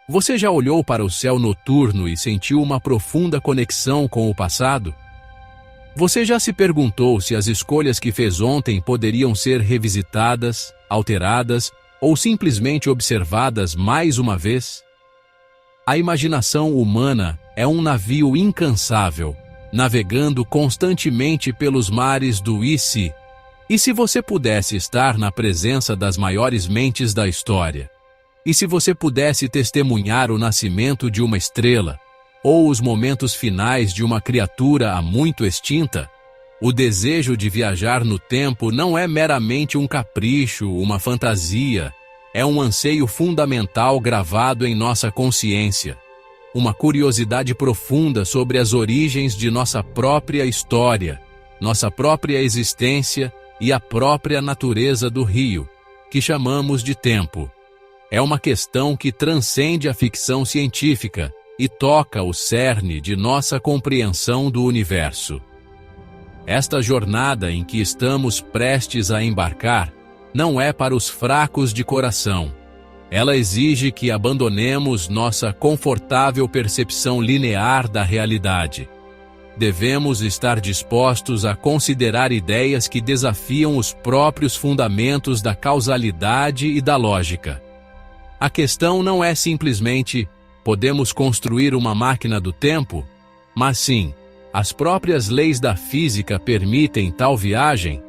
Você já olhou para o céu noturno e sentiu uma profunda conexão com o passado? Você já se perguntou se as escolhas que fez ontem poderiam ser revisitadas, alteradas ou simplesmente observadas mais uma vez? A imaginação humana é um navio incansável, navegando constantemente pelos mares do e se. E se você pudesse estar na presença das maiores mentes da história? E se você pudesse testemunhar o nascimento de uma estrela, ou os momentos finais de uma criatura há muito extinta? O desejo de viajar no tempo não é meramente um capricho, uma fantasia, é um anseio fundamental gravado em nossa consciência. Uma curiosidade profunda sobre as origens de nossa própria história, nossa própria existência e a própria natureza do rio, que chamamos de tempo. É uma questão que transcende a ficção científica e toca o cerne de nossa compreensão do universo. Esta jornada em que estamos prestes a embarcar não é para os fracos de coração. Ela exige que abandonemos nossa confortável percepção linear da realidade. Devemos estar dispostos a considerar ideias que desafiam os próprios fundamentos da causalidade e da lógica. A questão não é simplesmente: podemos construir uma máquina do tempo? Mas sim, as próprias leis da física permitem tal viagem?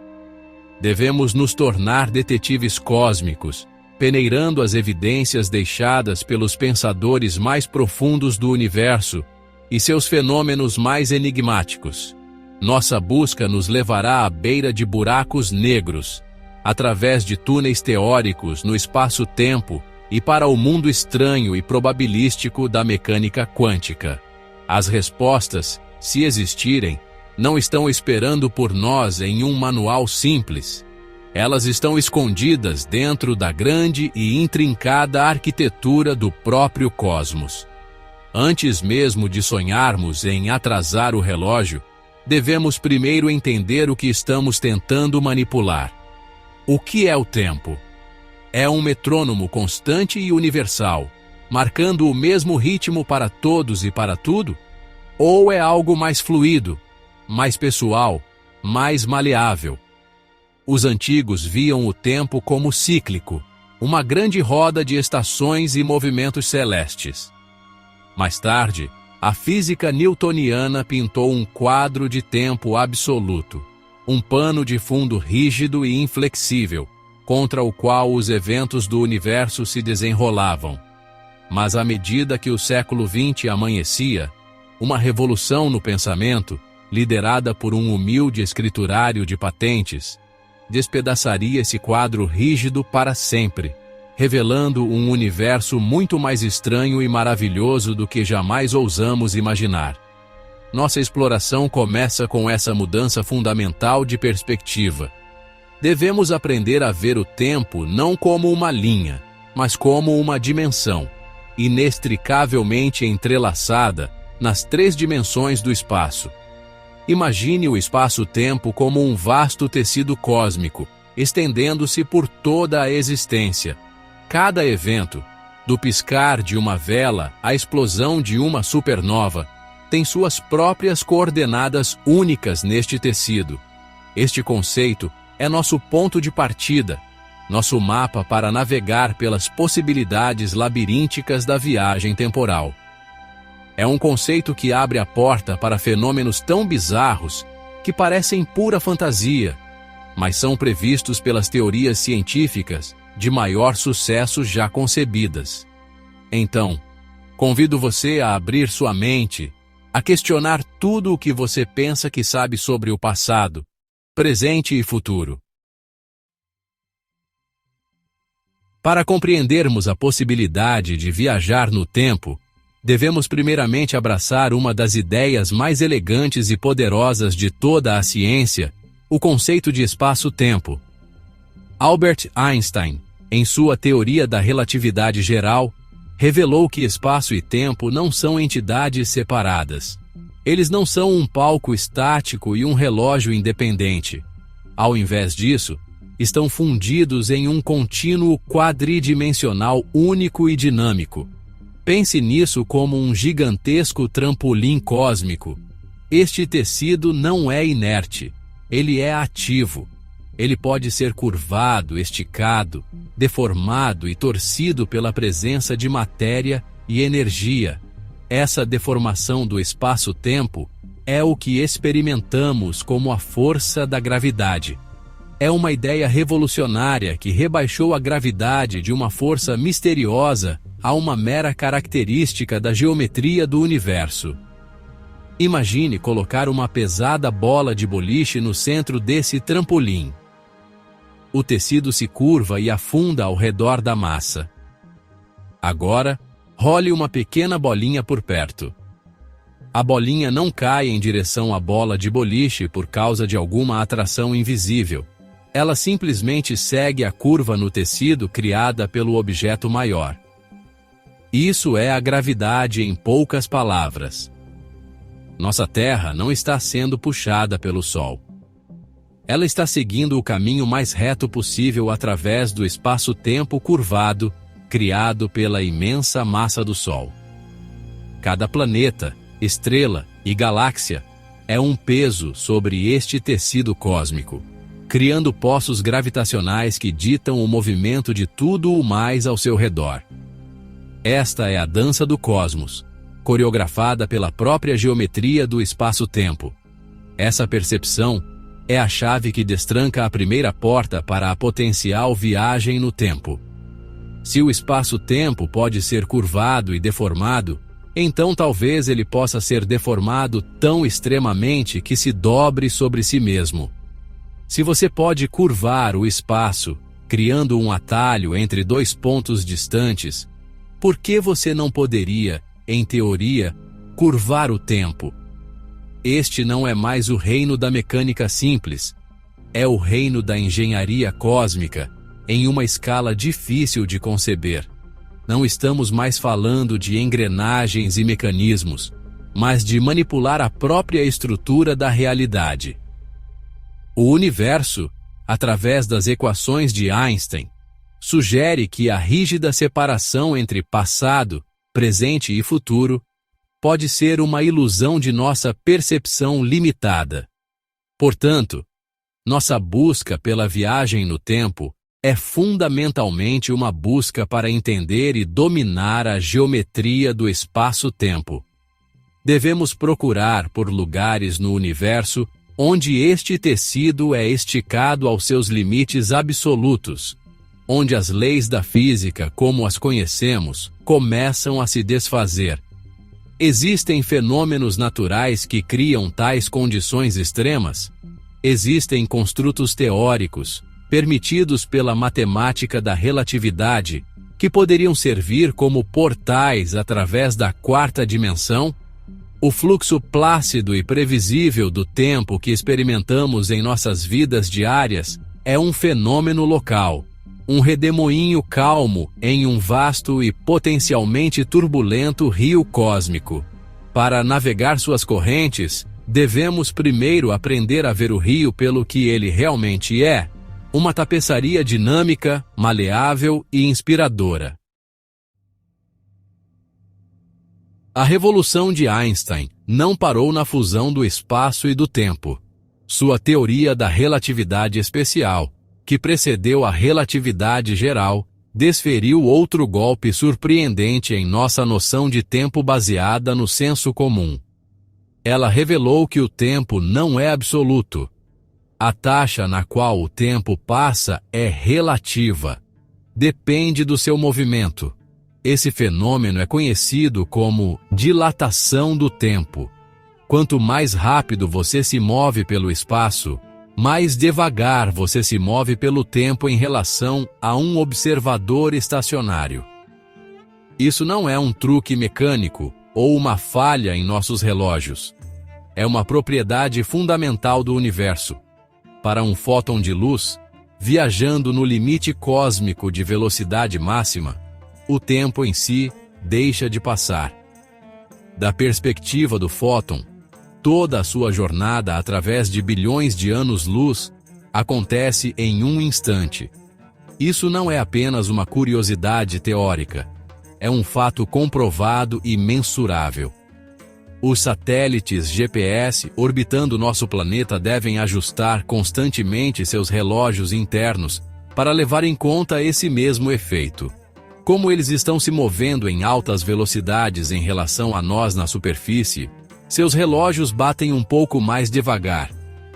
Devemos nos tornar detetives cósmicos, peneirando as evidências deixadas pelos pensadores mais profundos do universo e seus fenômenos mais enigmáticos. Nossa busca nos levará à beira de buracos negros, através de túneis teóricos no espaço-tempo e para o mundo estranho e probabilístico da mecânica quântica. As respostas, se existirem, não estão esperando por nós em um manual simples. Elas estão escondidas dentro da grande e intrincada arquitetura do próprio cosmos. Antes mesmo de sonharmos em atrasar o relógio, devemos primeiro entender o que estamos tentando manipular. O que é o tempo? É um metrônomo constante e universal, marcando o mesmo ritmo para todos e para tudo? Ou é algo mais fluido, mais pessoal, mais maleável? Os antigos viam o tempo como cíclico, uma grande roda de estações e movimentos celestes. Mais tarde, a física newtoniana pintou um quadro de tempo absoluto, um pano de fundo rígido e inflexível, contra o qual os eventos do universo se desenrolavam. Mas à medida que o século XX amanhecia, uma revolução no pensamento, liderada por um humilde escriturário de patentes, despedaçaria esse quadro rígido para sempre, revelando um universo muito mais estranho e maravilhoso do que jamais ousamos imaginar. Nossa exploração começa com essa mudança fundamental de perspectiva. Devemos aprender a ver o tempo não como uma linha, mas como uma dimensão, inextricavelmente entrelaçada nas 3 dimensões do espaço. Imagine o espaço-tempo como um vasto tecido cósmico, estendendo-se por toda a existência. Cada evento, do piscar de uma vela à explosão de uma supernova, tem suas próprias coordenadas únicas neste tecido. Este conceito é nosso ponto de partida, nosso mapa para navegar pelas possibilidades labirínticas da viagem temporal. É um conceito que abre a porta para fenômenos tão bizarros que parecem pura fantasia, mas são previstos pelas teorias científicas de maior sucesso já concebidas. Então, convido você a abrir sua mente, a questionar tudo o que você pensa que sabe sobre o passado, presente e futuro. Para compreendermos a possibilidade de viajar no tempo, devemos primeiramente abraçar uma das ideias mais elegantes e poderosas de toda a ciência, o conceito de espaço-tempo. Albert Einstein, em sua teoria da relatividade geral, revelou que espaço e tempo não são entidades separadas. Eles não são um palco estático e um relógio independente. Ao invés disso, estão fundidos em um contínuo quadridimensional único e dinâmico. Pense nisso como um gigantesco trampolim cósmico. Este tecido não é inerte, ele é ativo. Ele pode ser curvado, esticado, deformado e torcido pela presença de matéria e energia. Essa deformação do espaço-tempo é o que experimentamos como a força da gravidade. É uma ideia revolucionária que rebaixou a gravidade de uma força misteriosa a uma mera característica da geometria do universo. Imagine colocar uma pesada bola de boliche no centro desse trampolim. O tecido se curva e afunda ao redor da massa. Agora, role uma pequena bolinha por perto. A bolinha não cai em direção à bola de boliche por causa de alguma atração invisível. Ela simplesmente segue a curva no tecido criada pelo objeto maior. Isso é a gravidade em poucas palavras. Nossa Terra não está sendo puxada pelo Sol. Ela está seguindo o caminho mais reto possível através do espaço-tempo curvado, criado pela imensa massa do Sol. Cada planeta, estrela e galáxia é um peso sobre este tecido cósmico, criando poços gravitacionais que ditam o movimento de tudo o mais ao seu redor. Esta é a dança do cosmos, coreografada pela própria geometria do espaço-tempo. Essa percepção é a chave que destranca a primeira porta para a potencial viagem no tempo. Se o espaço-tempo pode ser curvado e deformado, então talvez ele possa ser deformado tão extremamente que se dobre sobre si mesmo. Se você pode curvar o espaço, criando um atalho entre dois pontos distantes, por que você não poderia, em teoria, curvar o tempo? Este não é mais o reino da mecânica simples, é o reino da engenharia cósmica, em uma escala difícil de conceber. Não estamos mais falando de engrenagens e mecanismos, mas de manipular a própria estrutura da realidade. O universo, através das equações de Einstein, sugere que a rígida separação entre passado, presente e futuro pode ser uma ilusão de nossa percepção limitada. Portanto, nossa busca pela viagem no tempo é fundamentalmente uma busca para entender e dominar a geometria do espaço-tempo. Devemos procurar por lugares no universo onde este tecido é esticado aos seus limites absolutos, onde as leis da física, como as conhecemos, começam a se desfazer. Existem fenômenos naturais que criam tais condições extremas? Existem construtos teóricos, permitidos pela matemática da relatividade, que poderiam servir como portais através da quarta dimensão? O fluxo plácido e previsível do tempo que experimentamos em nossas vidas diárias é um fenômeno local, um redemoinho calmo em um vasto e potencialmente turbulento rio cósmico. Para navegar suas correntes, devemos primeiro aprender a ver o rio pelo que ele realmente é, uma tapeçaria dinâmica, maleável e inspiradora. A revolução de Einstein não parou na fusão do espaço e do tempo. Sua teoria da relatividade especial, que precedeu a relatividade geral, desferiu outro golpe surpreendente em nossa noção de tempo baseada no senso comum. Ela revelou que o tempo não é absoluto. A taxa na qual o tempo passa é relativa. Depende do seu movimento. Esse fenômeno é conhecido como dilatação do tempo. Quanto mais rápido você se move pelo espaço, mais devagar você se move pelo tempo em relação a um observador estacionário. Isso não é um truque mecânico ou uma falha em nossos relógios. É uma propriedade fundamental do universo. Para um fóton de luz, viajando no limite cósmico de velocidade máxima, o tempo em si deixa de passar. Da perspectiva do fóton, toda a sua jornada através de bilhões de anos-luz acontece em um instante. Isso não é apenas uma curiosidade teórica. é um fato comprovado e mensurável. Os satélites GPS orbitando nosso planeta devem ajustar constantemente seus relógios internos para levar em conta esse mesmo efeito. Como eles estão se movendo em altas velocidades em relação a nós na superfície, seus relógios batem um pouco mais devagar.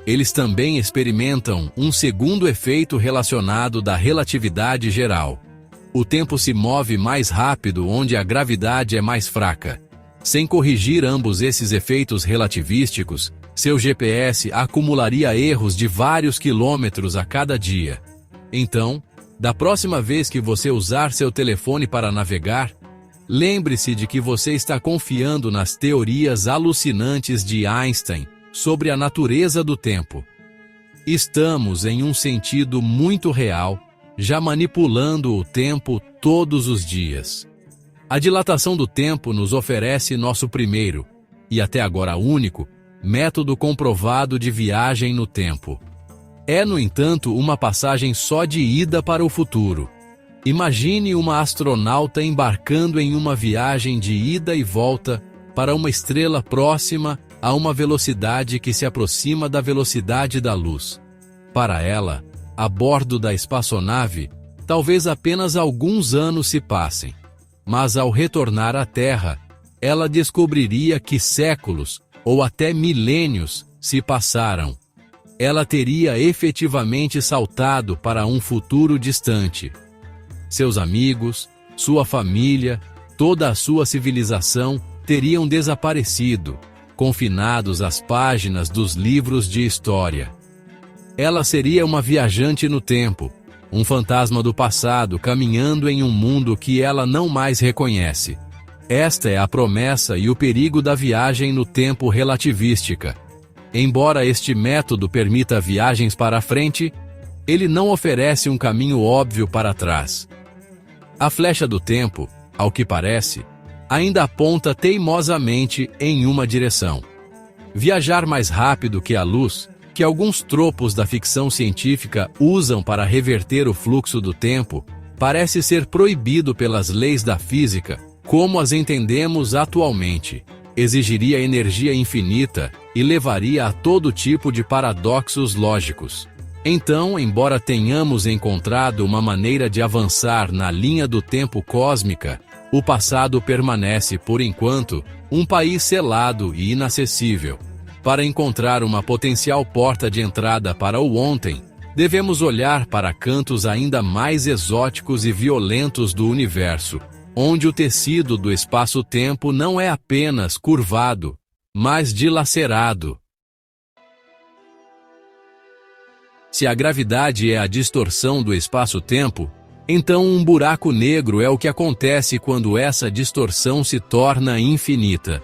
Eles também experimentam um segundo efeito relacionado da relatividade geral. O tempo se move mais rápido onde a gravidade é mais fraca. Sem corrigir ambos esses efeitos relativísticos, seu GPS acumularia erros de vários quilômetros a cada dia. Então, da próxima vez que você usar seu telefone para navegar, lembre-se de que você está confiando nas teorias alucinantes de Einstein sobre a natureza do tempo. Estamos, em um sentido muito real, já manipulando o tempo todos os dias. A dilatação do tempo nos oferece nosso primeiro, e até agora único, método comprovado de viagem no tempo. É, no entanto, uma passagem só de ida para o futuro. Imagine uma astronauta embarcando em uma viagem de ida e volta para uma estrela próxima a uma velocidade que se aproxima da velocidade da luz. Para ela, a bordo da espaçonave, talvez apenas alguns anos se passem. Mas ao retornar à Terra, ela descobriria que séculos, ou até milênios, se passaram. Ela teria efetivamente saltado para um futuro distante. Seus amigos, sua família, toda a sua civilização teriam desaparecido, confinados às páginas dos livros de história. Ela seria uma viajante no tempo, um fantasma do passado caminhando em um mundo que ela não mais reconhece. Esta é a promessa e o perigo da viagem no tempo relativística. Embora este método permita viagens para a frente, ele não oferece um caminho óbvio para trás. A flecha do tempo, ao que parece, ainda aponta teimosamente em uma direção. Viajar mais rápido que a luz, que alguns tropos da ficção científica usam para reverter o fluxo do tempo, parece ser proibido pelas leis da física, como as entendemos atualmente. Exigiria energia infinita e levaria a todo tipo de paradoxos lógicos. Então, embora tenhamos encontrado uma maneira de avançar na linha do tempo cósmica, o passado permanece, por enquanto, um país selado e inacessível. Para encontrar uma potencial porta de entrada para o ontem, devemos olhar para cantos ainda mais exóticos e violentos do universo, onde o tecido do espaço-tempo não é apenas curvado, mas dilacerado. Se a gravidade é a distorção do espaço-tempo, então um buraco negro é o que acontece quando essa distorção se torna infinita.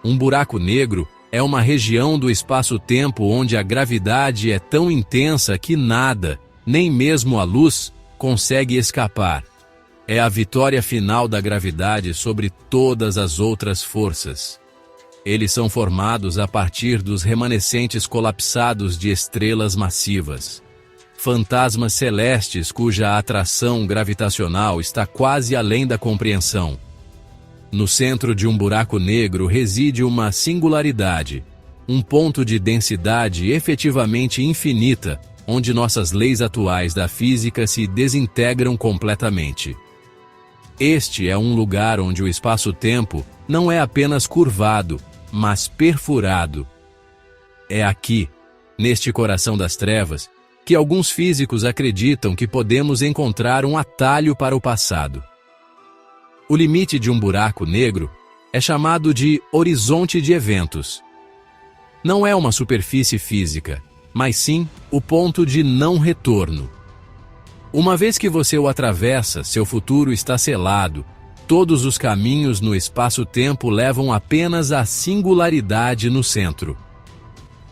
Um buraco negro é uma região do espaço-tempo onde a gravidade é tão intensa que nada, nem mesmo a luz, consegue escapar. É a vitória final da gravidade sobre todas as outras forças. Eles são formados a partir dos remanescentes colapsados de estrelas massivas. Fantasmas celestes cuja atração gravitacional está quase além da compreensão. No centro de um buraco negro reside uma singularidade, um ponto de densidade efetivamente infinita, onde nossas leis atuais da física se desintegram completamente. Este é um lugar onde o espaço-tempo não é apenas curvado, mas perfurado. É aqui, neste coração das trevas, que alguns físicos acreditam que podemos encontrar um atalho para o passado. O limite de um buraco negro é chamado de horizonte de eventos. Não é uma superfície física, mas sim o ponto de não retorno. Uma vez que você o atravessa, seu futuro está selado. Todos os caminhos no espaço-tempo levam apenas à singularidade no centro.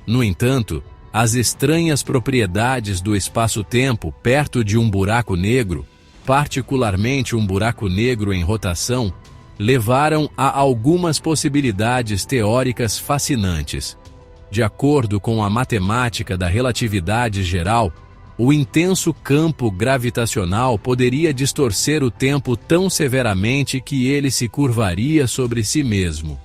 No entanto, as estranhas propriedades do espaço-tempo perto de um buraco negro, particularmente um buraco negro em rotação, levaram a algumas possibilidades teóricas fascinantes. De acordo com a matemática da relatividade geral, O intenso campo gravitacional poderia distorcer o tempo tão severamente que ele se curvaria sobre si mesmo.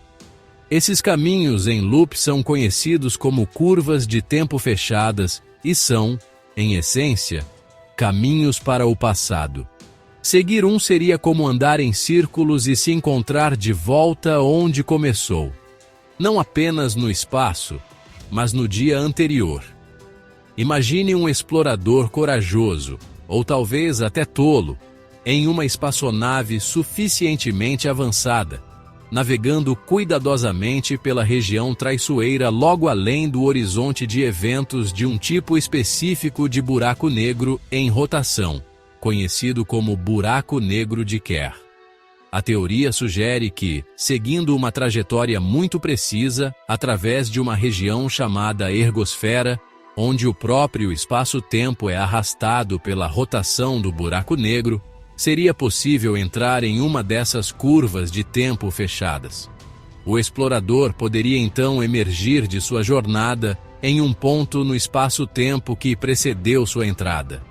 Esses caminhos em loop são conhecidos como curvas de tempo fechadas e são, em essência, caminhos para o passado. Seguir um seria como andar em círculos e se encontrar de volta onde começou. Não apenas no espaço, mas no dia anterior. Imagine um explorador corajoso, ou talvez até tolo, em uma espaçonave suficientemente avançada, navegando cuidadosamente pela região traiçoeira logo além do horizonte de eventos de um tipo específico de buraco negro em rotação, conhecido como buraco negro de Kerr. A teoria sugere que, seguindo uma trajetória muito precisa, através de uma região chamada ergosfera, onde o próprio espaço-tempo é arrastado pela rotação do buraco negro, seria possível entrar em uma dessas curvas de tempo fechadas. O explorador poderia então emergir de sua jornada em um ponto no espaço-tempo que precedeu sua entrada.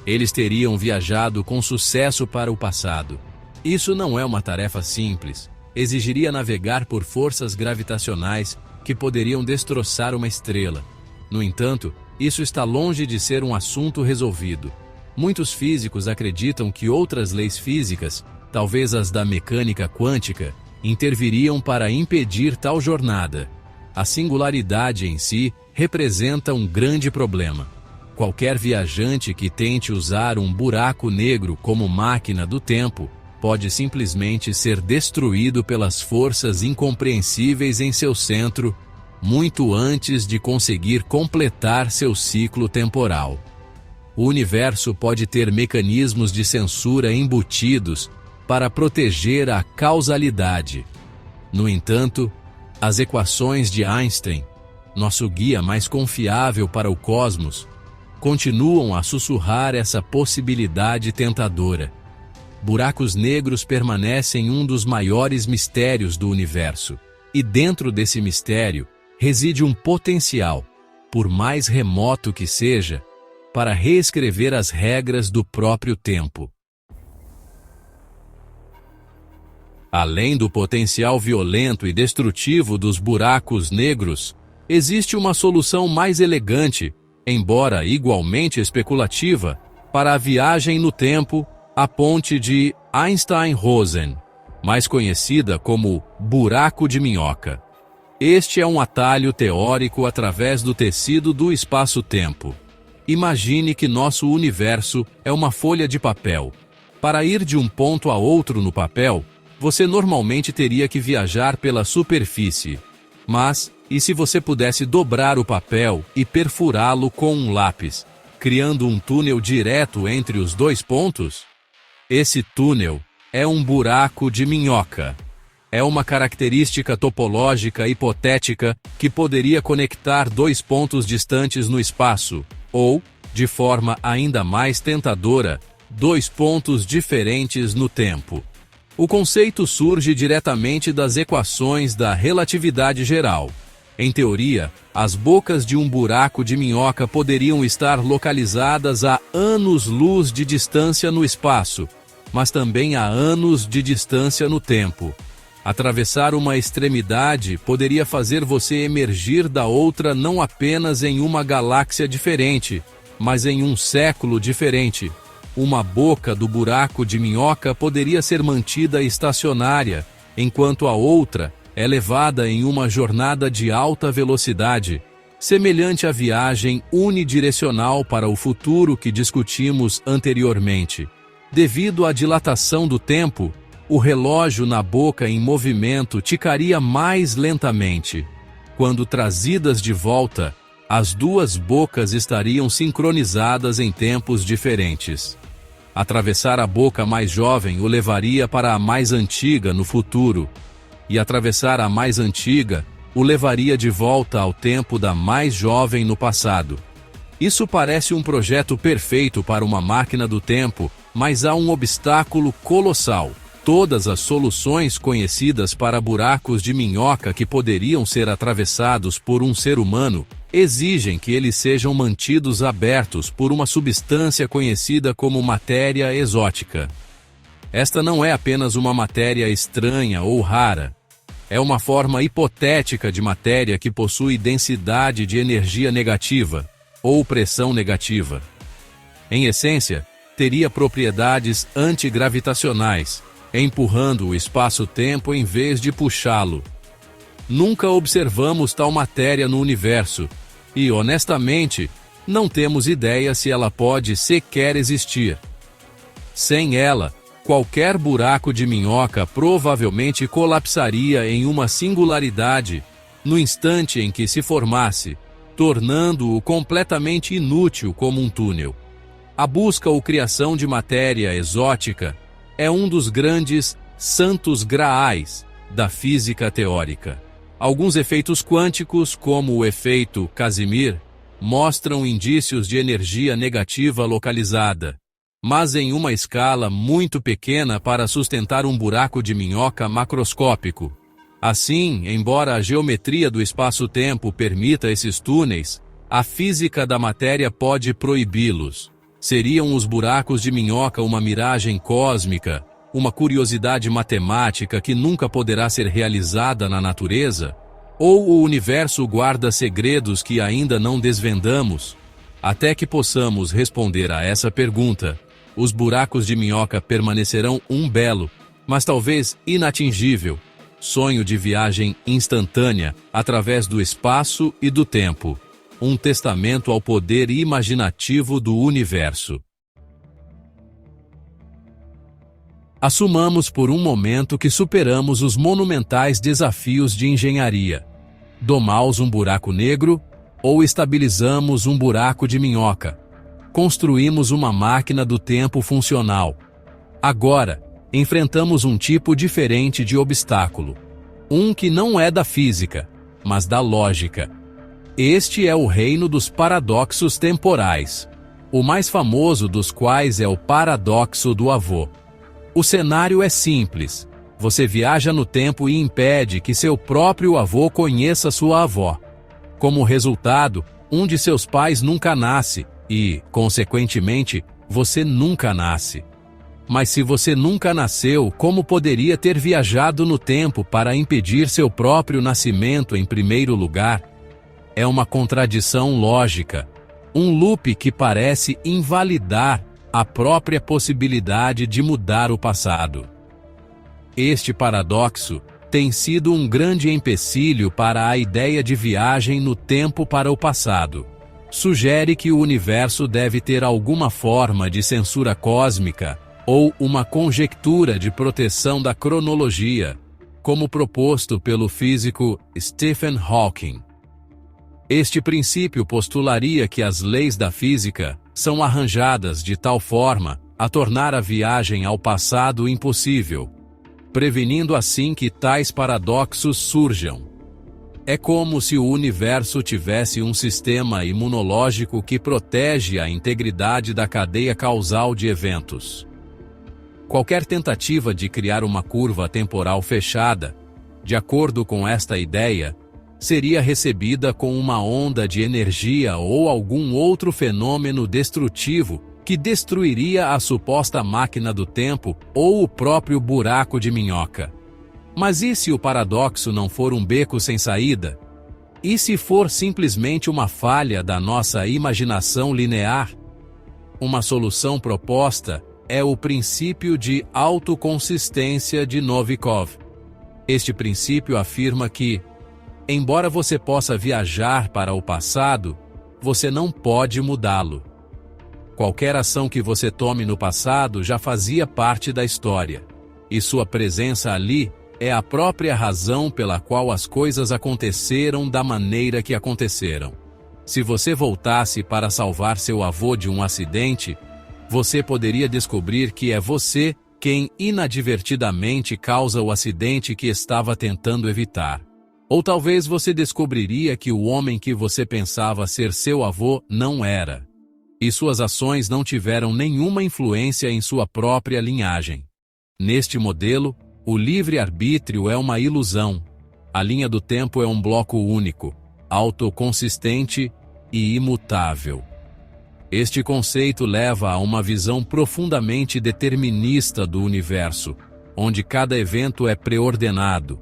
Eles teriam viajado com sucesso para o passado. Isso não é uma tarefa simples. Exigiria navegar por forças gravitacionais que poderiam destroçar uma estrela. No entanto, isso está longe de ser um assunto resolvido. Muitos físicos acreditam que outras leis físicas, talvez as da mecânica quântica, interviriam para impedir tal jornada. A singularidade em si representa um grande problema. Qualquer viajante que tente usar um buraco negro como máquina do tempo pode simplesmente ser destruído pelas forças incompreensíveis em seu centro, muito antes de conseguir completar seu ciclo temporal. O universo pode ter mecanismos de censura embutidos para proteger a causalidade. No entanto, as equações de Einstein, nosso guia mais confiável para o cosmos, continuam a sussurrar essa possibilidade tentadora. Buracos negros permanecem um dos maiores mistérios do universo, e dentro desse mistério reside um potencial, por mais remoto que seja, para reescrever as regras do próprio tempo. Além do potencial violento e destrutivo dos buracos negros, existe uma solução mais elegante, embora igualmente especulativa, para a viagem no tempo, a ponte de Einstein-Rosen, mais conhecida como buraco de minhoca. Este é um atalho teórico através do tecido do espaço-tempo. Imagine que nosso universo é uma folha de papel. Para ir de um ponto a outro no papel, você normalmente teria que viajar pela superfície. Mas, e se você pudesse dobrar o papel e perfurá-lo com um lápis, criando um túnel direto entre os dois pontos? Esse túnel é um buraco de minhoca. É uma característica topológica hipotética que poderia conectar dois pontos distantes no espaço, ou, de forma ainda mais tentadora, dois pontos diferentes no tempo. O conceito surge diretamente das equações da relatividade geral. Em teoria, as bocas de um buraco de minhoca poderiam estar localizadas a anos-luz de distância no espaço, mas também a anos de distância no tempo. Atravessar uma extremidade poderia fazer você emergir da outra não apenas em uma galáxia diferente, mas em um século diferente. Uma boca do buraco de minhoca poderia ser mantida estacionária, enquanto a outra é levada em uma jornada de alta velocidade, semelhante à viagem unidirecional para o futuro que discutimos anteriormente. Devido à dilatação do tempo, o relógio na boca em movimento ticaria mais lentamente. Quando trazidas de volta, as duas bocas estariam sincronizadas em tempos diferentes. Atravessar a boca mais jovem o levaria para a mais antiga no futuro, e atravessar a mais antiga o levaria de volta ao tempo da mais jovem no passado. Isso parece um projeto perfeito para uma máquina do tempo, mas há um obstáculo colossal. Todas as soluções conhecidas para buracos de minhoca que poderiam ser atravessados por um ser humano exigem que eles sejam mantidos abertos por uma substância conhecida como matéria exótica. Esta não é apenas uma matéria estranha ou rara. É uma forma hipotética de matéria que possui densidade de energia negativa ou pressão negativa. Em essência, teria propriedades antigravitacionais, empurrando o espaço-tempo em vez de puxá-lo. Nunca observamos tal matéria no universo e, honestamente, não temos ideia se ela pode sequer existir. Sem ela, qualquer buraco de minhoca provavelmente colapsaria em uma singularidade no instante em que se formasse, tornando-o completamente inútil como um túnel. A busca ou criação de matéria exótica é um dos grandes santos graais da física teórica. Alguns efeitos quânticos, como o efeito Casimir, mostram indícios de energia negativa localizada, mas em uma escala muito pequena para sustentar um buraco de minhoca macroscópico. Assim, embora a geometria do espaço-tempo permita esses túneis, a física da matéria pode proibi-los. Seriam os buracos de minhoca uma miragem cósmica, uma curiosidade matemática que nunca poderá ser realizada na natureza? Ou o universo guarda segredos que ainda não desvendamos? Até que possamos responder a essa pergunta, os buracos de minhoca permanecerão um belo, mas talvez inatingível, sonho de viagem instantânea através do espaço e do tempo. Um testamento ao poder imaginativo do universo. Assumamos por um momento que superamos os monumentais desafios de engenharia. Domamos um buraco negro ou estabilizamos um buraco de minhoca. Construímos uma máquina do tempo funcional. Agora, enfrentamos um tipo diferente de obstáculo. Um que não é da física, mas da lógica. Este é o reino dos paradoxos temporais, o mais famoso dos quais é o paradoxo do avô. O cenário é simples. Você viaja no tempo e impede que seu próprio avô conheça sua avó. Como resultado, um de seus pais nunca nasce e, consequentemente, você nunca nasce. Mas se você nunca nasceu, como poderia ter viajado no tempo para impedir seu próprio nascimento em primeiro lugar? É uma contradição lógica, um loop que parece invalidar a própria possibilidade de mudar o passado. Este paradoxo tem sido um grande empecilho para a ideia de viagem no tempo para o passado. Sugere que o universo deve ter alguma forma de censura cósmica ou uma conjectura de proteção da cronologia, como proposto pelo físico Stephen Hawking. Este princípio postularia que as leis da física são arranjadas de tal forma a tornar a viagem ao passado impossível, prevenindo assim que tais paradoxos surjam. É como se o universo tivesse um sistema imunológico que protege a integridade da cadeia causal de eventos. Qualquer tentativa de criar uma curva temporal fechada, de acordo com esta ideia, seria recebida com uma onda de energia ou algum outro fenômeno destrutivo que destruiria a suposta máquina do tempo ou o próprio buraco de minhoca. Mas e se o paradoxo não for um beco sem saída? E se for simplesmente uma falha da nossa imaginação linear? Uma solução proposta é o princípio de autoconsistência de Novikov. Este princípio afirma que, embora você possa viajar para o passado, você não pode mudá-lo. Qualquer ação que você tome no passado já fazia parte da história, e sua presença ali é a própria razão pela qual as coisas aconteceram da maneira que aconteceram. Se você voltasse para salvar seu avô de um acidente, você poderia descobrir que é você quem inadvertidamente causa o acidente que estava tentando evitar. Ou talvez você descobriria que o homem que você pensava ser seu avô não era, e suas ações não tiveram nenhuma influência em sua própria linhagem. Neste modelo, o livre-arbítrio é uma ilusão. A linha do tempo é um bloco único, autoconsistente e imutável. Este conceito leva a uma visão profundamente determinista do universo, onde cada evento é preordenado,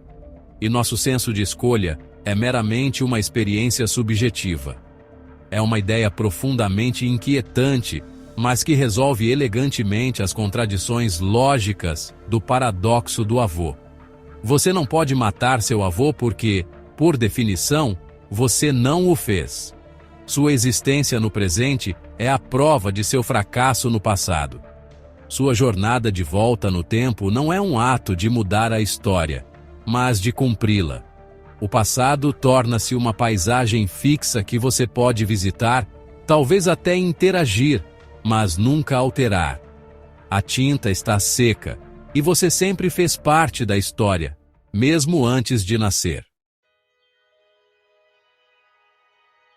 e nosso senso de escolha é meramente uma experiência subjetiva. É uma ideia profundamente inquietante, mas que resolve elegantemente as contradições lógicas do paradoxo do avô. Você não pode matar seu avô porque, por definição, você não o fez. Sua existência no presente é a prova de seu fracasso no passado. Sua jornada de volta no tempo não é um ato de mudar a história, mas de cumpri-la. O passado torna-se uma paisagem fixa que você pode visitar, talvez até interagir, mas nunca alterar. A tinta está seca, e você sempre fez parte da história, mesmo antes de nascer.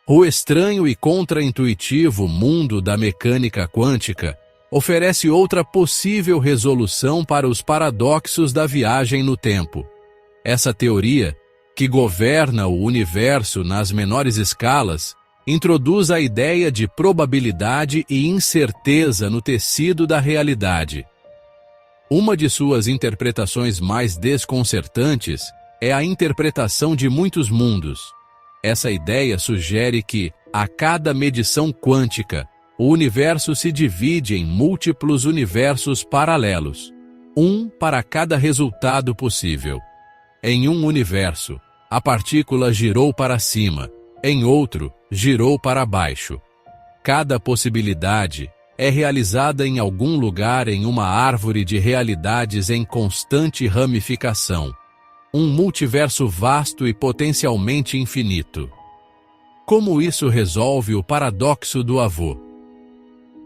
O estranho e contraintuitivo mundo da mecânica quântica oferece outra possível resolução para os paradoxos da viagem no tempo. Essa teoria, que governa o universo nas menores escalas, introduz a ideia de probabilidade e incerteza no tecido da realidade. Uma de suas interpretações mais desconcertantes é a interpretação de muitos mundos. Essa ideia sugere que, a cada medição quântica, o universo se divide em múltiplos universos paralelos, um para cada resultado possível. Em um universo, a partícula girou para cima, em outro, girou para baixo. Cada possibilidade é realizada em algum lugar em uma árvore de realidades em constante ramificação. Um multiverso vasto e potencialmente infinito. Como isso resolve o paradoxo do avô?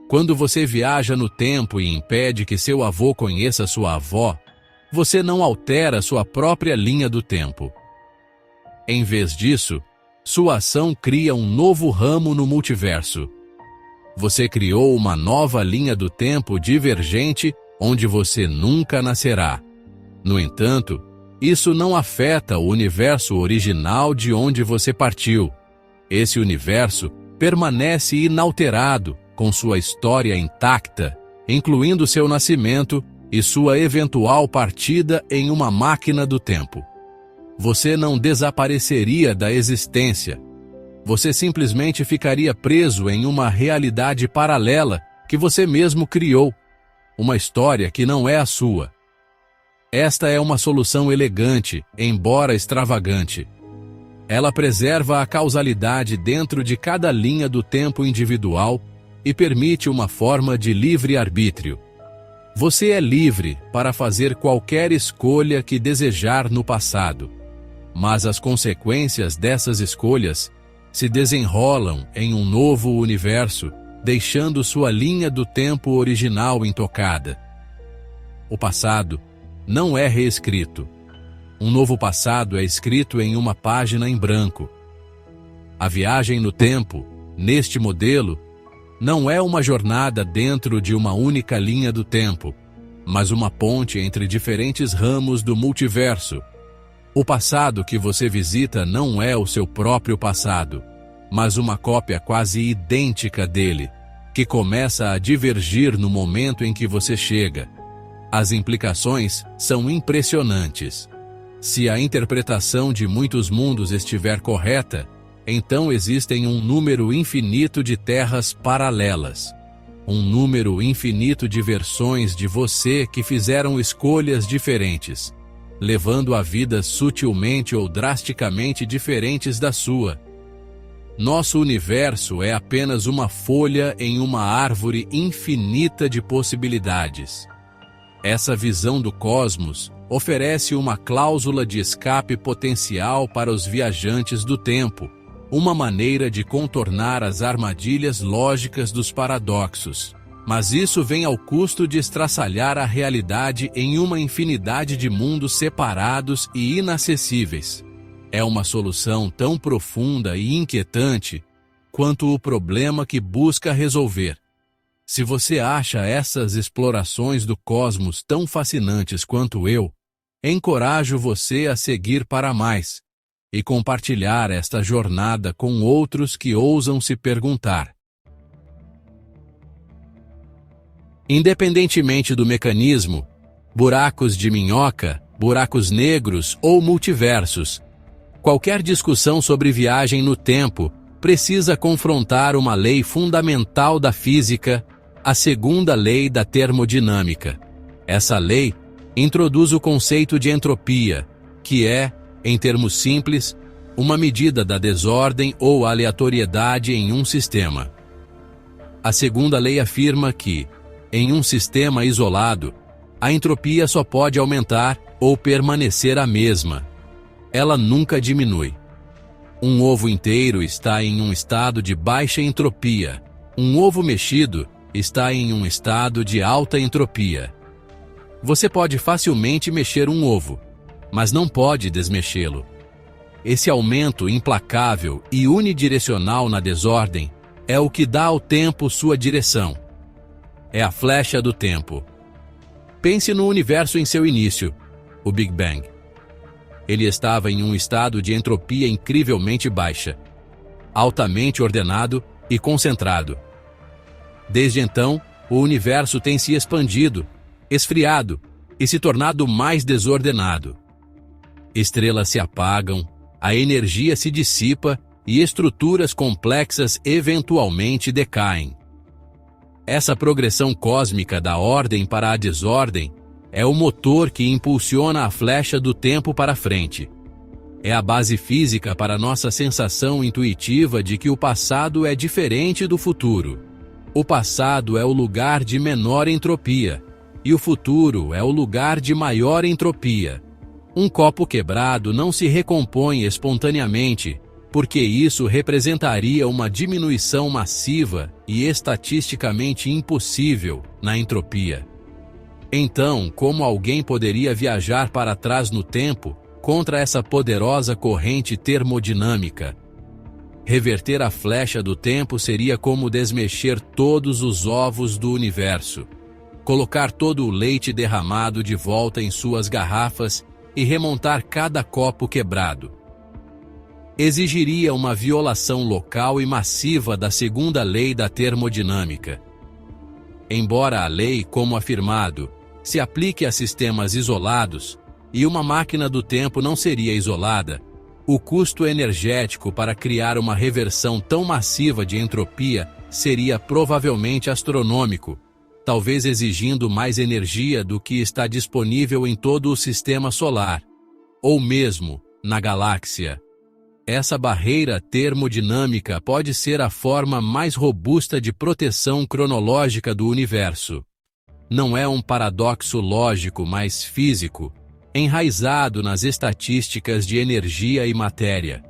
Quando você viaja no tempo e impede que seu avô conheça sua avó, você não altera sua própria linha do tempo. Em vez disso, sua ação cria um novo ramo no multiverso. Você criou uma nova linha do tempo divergente onde você nunca nascerá. No entanto, isso não afeta o universo original de onde você partiu. Esse universo permanece inalterado, com sua história intacta, incluindo seu nascimento e sua eventual partida em uma máquina do tempo. Você não desapareceria da existência. Você simplesmente ficaria preso em uma realidade paralela que você mesmo criou, uma história que não é a sua. Esta é uma solução elegante, embora extravagante. Ela preserva a causalidade dentro de cada linha do tempo individual e permite uma forma de livre-arbítrio. Você é livre para fazer qualquer escolha que desejar no passado, mas as consequências dessas escolhas se desenrolam em um novo universo, deixando sua linha do tempo original intocada. O passado não é reescrito. Um novo passado é escrito em uma página em branco. A viagem no tempo, neste modelo, não é uma jornada dentro de uma única linha do tempo, mas uma ponte entre diferentes ramos do multiverso. O passado que você visita não é o seu próprio passado, mas uma cópia quase idêntica dele, que começa a divergir no momento em que você chega. As implicações são impressionantes. Se a interpretação de muitos mundos estiver correta, então existem um número infinito de terras paralelas. Um número infinito de versões de você que fizeram escolhas diferentes, levando a vidas sutilmente ou drasticamente diferentes da sua. Nosso universo é apenas uma folha em uma árvore infinita de possibilidades. Essa visão do cosmos oferece uma cláusula de escape potencial para os viajantes do tempo, uma maneira de contornar as armadilhas lógicas dos paradoxos. Mas isso vem ao custo de estraçalhar a realidade em uma infinidade de mundos separados e inacessíveis. É uma solução tão profunda e inquietante quanto o problema que busca resolver. Se você acha essas explorações do cosmos tão fascinantes quanto eu, encorajo você a seguir para mais e compartilhar esta jornada com outros que ousam se perguntar. Independentemente do mecanismo, buracos de minhoca, buracos negros ou multiversos, qualquer discussão sobre viagem no tempo precisa confrontar uma lei fundamental da física, a segunda lei da termodinâmica. Essa lei introduz o conceito de entropia, que é, em termos simples, uma medida da desordem ou aleatoriedade em um sistema. A segunda lei afirma que, em um sistema isolado, a entropia só pode aumentar ou permanecer a mesma. Ela nunca diminui. Um ovo inteiro está em um estado de baixa entropia. Um ovo mexido está em um estado de alta entropia. Você pode facilmente mexer um ovo, mas não pode desmexê-lo. Esse aumento implacável e unidirecional na desordem é o que dá ao tempo sua direção. É a flecha do tempo. Pense no universo em seu início, o Big Bang. Ele estava em um estado de entropia incrivelmente baixa, altamente ordenado e concentrado. Desde então, o universo tem se expandido, esfriado e se tornado mais desordenado. Estrelas se apagam, a energia se dissipa e estruturas complexas eventualmente decaem. Essa progressão cósmica da ordem para a desordem é o motor que impulsiona a flecha do tempo para frente. É a base física para nossa sensação intuitiva de que o passado é diferente do futuro. O passado é o lugar de menor entropia, e o futuro é o lugar de maior entropia. Um copo quebrado não se recompõe espontaneamente, porque isso representaria uma diminuição massiva e estatisticamente impossível na entropia. Então, como alguém poderia viajar para trás no tempo contra essa poderosa corrente termodinâmica? Reverter a flecha do tempo seria como desmexer todos os ovos do universo, colocar todo o leite derramado de volta em suas garrafas e remontar cada copo quebrado. Exigiria uma violação local e massiva da segunda lei da termodinâmica. Embora a lei, como afirmado, se aplique a sistemas isolados, e uma máquina do tempo não seria isolada, o custo energético para criar uma reversão tão massiva de entropia seria provavelmente astronômico, talvez exigindo mais energia do que está disponível em todo o sistema solar, ou mesmo na galáxia. Essa barreira termodinâmica pode ser a forma mais robusta de proteção cronológica do universo. Não é um paradoxo lógico, mas físico, enraizado nas estatísticas de energia e matéria.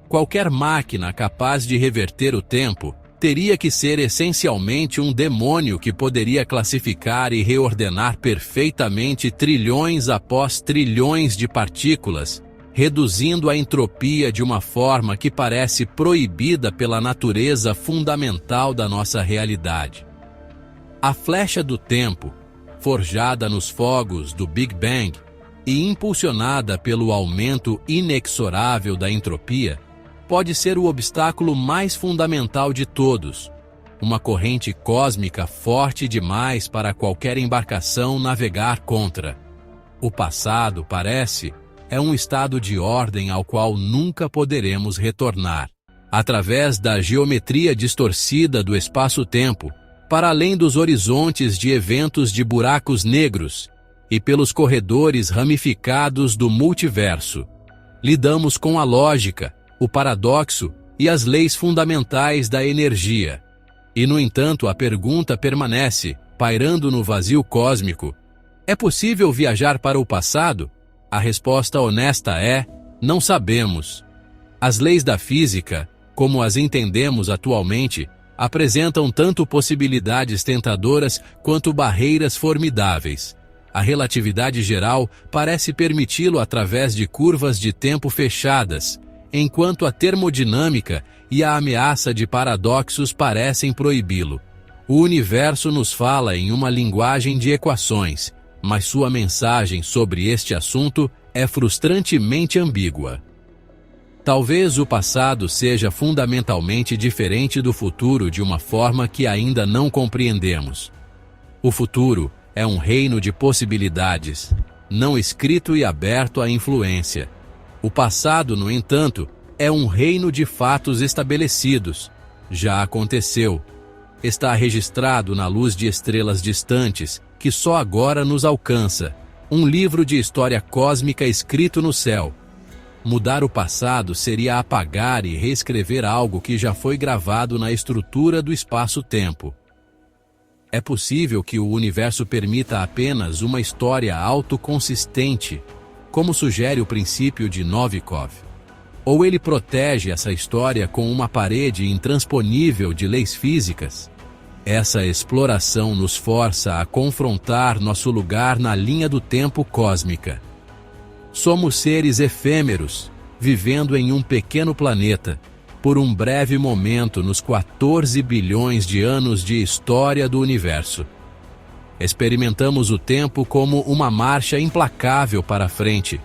Qualquer máquina capaz de reverter o tempo teria que ser essencialmente um demônio que poderia classificar e reordenar perfeitamente trilhões após trilhões de partículas, reduzindo a entropia de uma forma que parece proibida pela natureza fundamental da nossa realidade. A flecha do tempo, forjada nos fogos do Big Bang e impulsionada pelo aumento inexorável da entropia, pode ser o obstáculo mais fundamental de todos, uma corrente cósmica forte demais para qualquer embarcação navegar contra. O passado, parece, é um estado de ordem ao qual nunca poderemos retornar. Através da geometria distorcida do espaço-tempo, para além dos horizontes de eventos de buracos negros e pelos corredores ramificados do multiverso, lidamos com a lógica, o paradoxo e as leis fundamentais da energia. E, no entanto, a pergunta permanece, pairando no vazio cósmico: é possível viajar para o passado? A resposta honesta é: não sabemos. As leis da física, como as entendemos atualmente, apresentam tanto possibilidades tentadoras quanto barreiras formidáveis. A relatividade geral parece permiti-lo através de curvas de tempo fechadas, enquanto a termodinâmica e a ameaça de paradoxos parecem proibi-lo. O universo nos fala em uma linguagem de equações, mas sua mensagem sobre este assunto é frustrantemente ambígua. Talvez o passado seja fundamentalmente diferente do futuro de uma forma que ainda não compreendemos. O futuro é um reino de possibilidades, não escrito e aberto à influência. O passado, no entanto, é um reino de fatos estabelecidos. Já aconteceu. Está registrado na luz de estrelas distantes, que só agora nos alcança. Um livro de história cósmica escrito no céu. Mudar o passado seria apagar e reescrever algo que já foi gravado na estrutura do espaço-tempo. É possível que o universo permita apenas uma história autoconsistente, como sugere o princípio de Novikov. Ou ele protege essa história com uma parede intransponível de leis físicas. Essa exploração nos força a confrontar nosso lugar na linha do tempo cósmica. Somos seres efêmeros, vivendo em um pequeno planeta, por um breve momento nos 14 bilhões de anos de história do universo. Experimentamos o tempo como uma marcha implacável para a frente,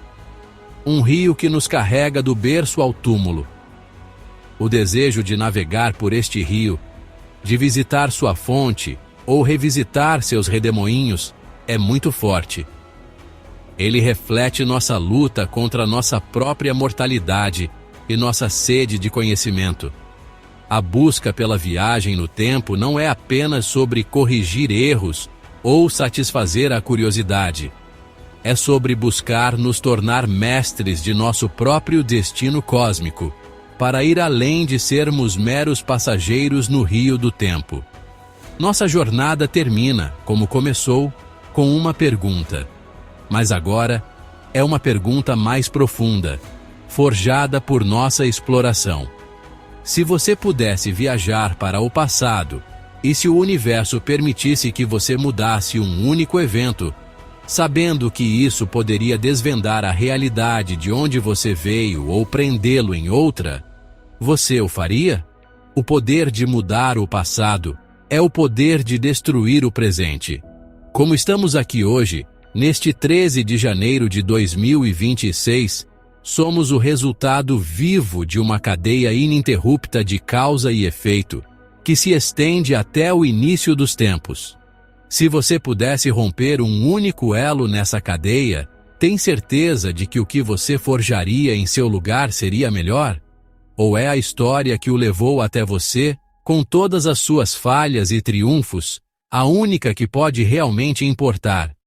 um rio que nos carrega do berço ao túmulo. O desejo de navegar por este rio, de visitar sua fonte ou revisitar seus redemoinhos, é muito forte. Ele reflete nossa luta contra nossa própria mortalidade e nossa sede de conhecimento. A busca pela viagem no tempo não é apenas sobre corrigir erros ou satisfazer a curiosidade. É sobre buscar nos tornar mestres de nosso próprio destino cósmico, para ir além de sermos meros passageiros no rio do tempo. Nossa jornada termina, como começou, com uma pergunta. Mas agora é uma pergunta mais profunda, forjada por nossa exploração. Se você pudesse viajar para o passado, e se o universo permitisse que você mudasse um único evento, sabendo que isso poderia desvendar a realidade de onde você veio ou prendê-lo em outra, você o faria? O poder de mudar o passado é o poder de destruir o presente. Como estamos aqui hoje, neste 13 de janeiro de 2026, somos o resultado vivo de uma cadeia ininterrupta de causa e efeito, que se estende até o início dos tempos. Se você pudesse romper um único elo nessa cadeia, tem certeza de que o que você forjaria em seu lugar seria melhor? Ou é a história que o levou até você, com todas as suas falhas e triunfos, a única que pode realmente importar?